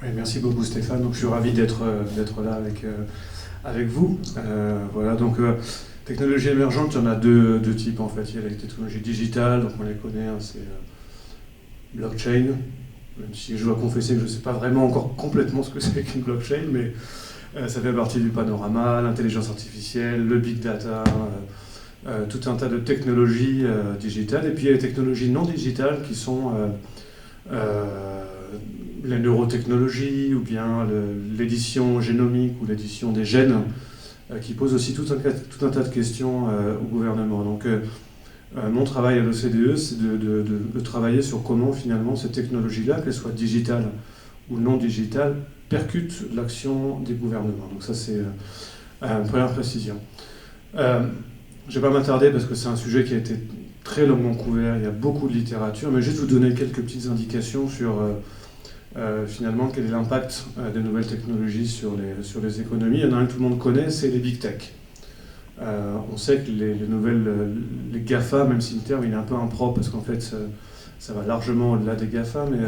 Oui, merci beaucoup Stéphane. Donc, je suis ravi d'être là avec vous. Voilà, donc technologie émergente, il y en a deux types en fait. Il y a les technologies digitales, donc on les connaît, hein, c'est blockchain. Même si je dois confesser que je ne sais pas vraiment encore complètement ce que c'est qu'une blockchain, mais ça fait partie du panorama, l'intelligence artificielle, le big data, tout un tas de technologies digitales. Et puis il y a les technologies non digitales qui sont euh, les neurotechnologies ou bien l'édition génomique ou l'édition des gènes qui posent aussi tout un tas de questions au gouvernement. Donc mon travail à l'OCDE, c'est de travailler sur comment finalement ces technologies-là, qu'elles soient digitales ou non digitales, percutent l'action des gouvernements. Donc ça c'est une première précision. Je ne vais pas m'attarder parce que c'est un sujet qui a été très longuement couvert, il y a beaucoup de littérature, mais juste vous donner quelques petites indications sur finalement quel est l'impact des nouvelles technologies sur les économies. Il y en a un que tout le monde connaît, c'est les big tech. On sait que les GAFA, même si le terme il est un peu impropre parce qu'en fait ça va largement au-delà des GAFA, mais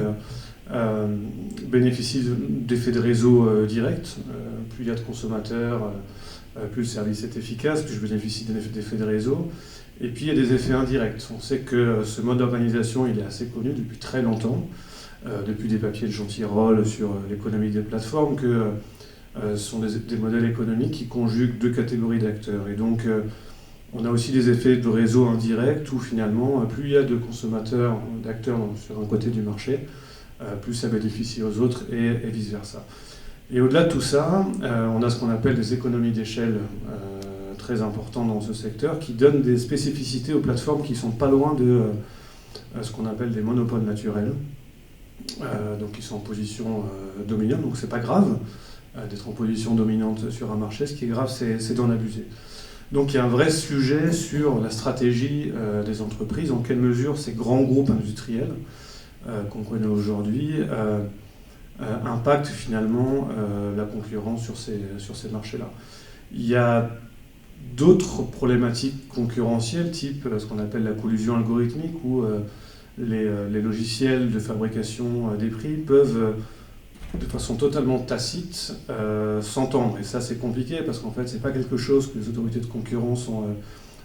bénéficient d'effets de réseau directs. Plus il y a de consommateurs, plus le service est efficace, plus je bénéficie d'effets de réseau. Et puis il y a des effets indirects. On sait que ce mode d'organisation il est assez connu depuis très longtemps, depuis des papiers de Jean Tirole sur l'économie des plateformes, que ce sont des modèles économiques qui conjuguent deux catégories d'acteurs. Et donc on a aussi des effets de réseau indirects où finalement plus il y a de consommateurs, d'acteurs sur un côté du marché, plus ça bénéficie aux autres et vice-versa. Et au-delà de tout ça, on a ce qu'on appelle des économies d'échelle très importantes dans ce secteur qui donnent des spécificités aux plateformes qui ne sont pas loin de ce qu'on appelle des monopoles naturels, donc qui sont en position dominante, donc c'est pas grave d'être en position dominante sur un marché, ce qui est grave c'est d'en abuser. Donc il y a un vrai sujet sur la stratégie des entreprises, en quelle mesure ces grands groupes industriels qu'on connaît aujourd'hui impactent finalement la concurrence sur ces marchés-là. Il y a d'autres problématiques concurrentielles, type ce qu'on appelle la collusion algorithmique, où les logiciels de fabrication des prix peuvent, de façon totalement tacite, s'entendre. Et ça, c'est compliqué, parce qu'en fait, c'est pas quelque chose que les autorités de concurrence ont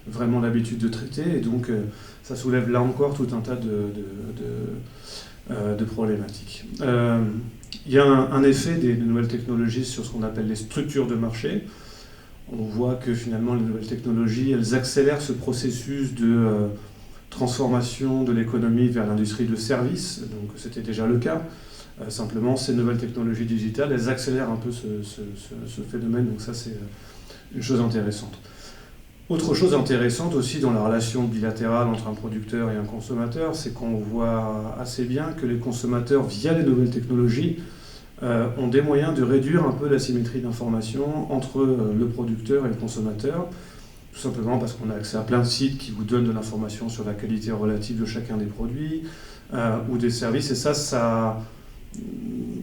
vraiment l'habitude de traiter, et donc ça soulève là encore tout un tas de problématiques. Il y a un effet des nouvelles technologies sur ce qu'on appelle les structures de marché. On voit que finalement les nouvelles technologies, elles accélèrent ce processus de transformation de l'économie vers l'industrie de services. Donc c'était déjà le cas. Simplement, ces nouvelles technologies digitales, elles accélèrent un peu ce phénomène. Donc ça, c'est une chose intéressante. Autre chose intéressante aussi dans la relation bilatérale entre un producteur et un consommateur, c'est qu'on voit assez bien que les consommateurs, via les nouvelles technologies, ont des moyens de réduire un peu l'asymétrie d'information entre le producteur et le consommateur, tout simplement parce qu'on a accès à plein de sites qui vous donnent de l'information sur la qualité relative de chacun des produits ou des services, et ça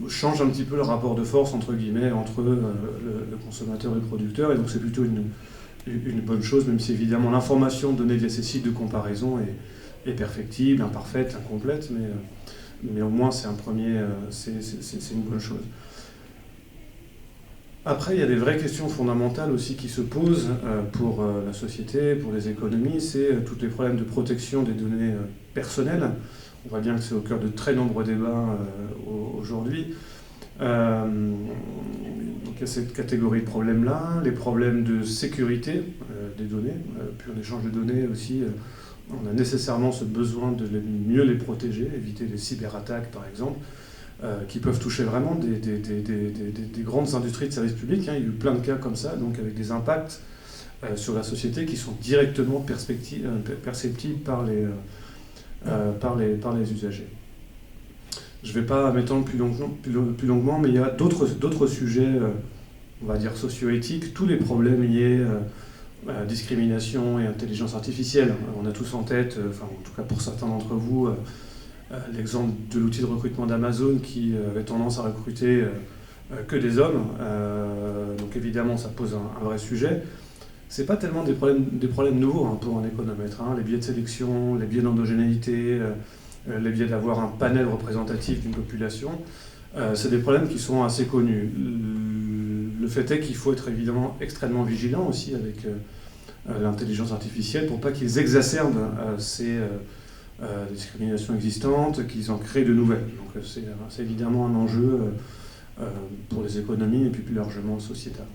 change un petit peu le rapport de force entre guillemets entre le consommateur et le producteur, et donc c'est plutôt une bonne chose, même si évidemment l'information donnée via ces sites de comparaison est perfectible, imparfaite, incomplète, mais au moins c'est une bonne chose. Après, il y a des vraies questions fondamentales aussi qui se posent pour la société, pour les économies, c'est tous les problèmes de protection des données personnelles. On voit bien que c'est au cœur de très nombreux débats aujourd'hui. Donc il y a cette catégorie de problèmes-là, les problèmes de sécurité des données, puis en échange de données aussi, on a nécessairement ce besoin de mieux les protéger, éviter des cyberattaques par exemple, qui peuvent toucher vraiment des grandes industries de services publics. Hein. Il y a eu plein de cas comme ça, donc avec des impacts sur la société qui sont directement perceptibles par les usagers. Je ne vais pas m'étendre plus longuement, mais il y a d'autres sujets, on va dire socio-éthiques, tous les problèmes liés à discrimination et intelligence artificielle. On a tous en tête, enfin en tout cas pour certains d'entre vous, l'exemple de l'outil de recrutement d'Amazon qui avait tendance à recruter que des hommes. Donc évidemment, ça pose un vrai sujet. Ce n'est pas tellement des problèmes nouveaux hein, pour un économètre. Hein. Les biais de sélection, les biais d'endogénéité, les biais d'avoir un panel représentatif d'une population, C'est des problèmes qui sont assez connus. Le fait est qu'il faut être évidemment extrêmement vigilant aussi avec l'intelligence artificielle pour pas qu'ils exacerbent ces discriminations existantes, qu'ils en créent de nouvelles. Donc c'est évidemment un enjeu pour les économies et puis plus largement sociétal.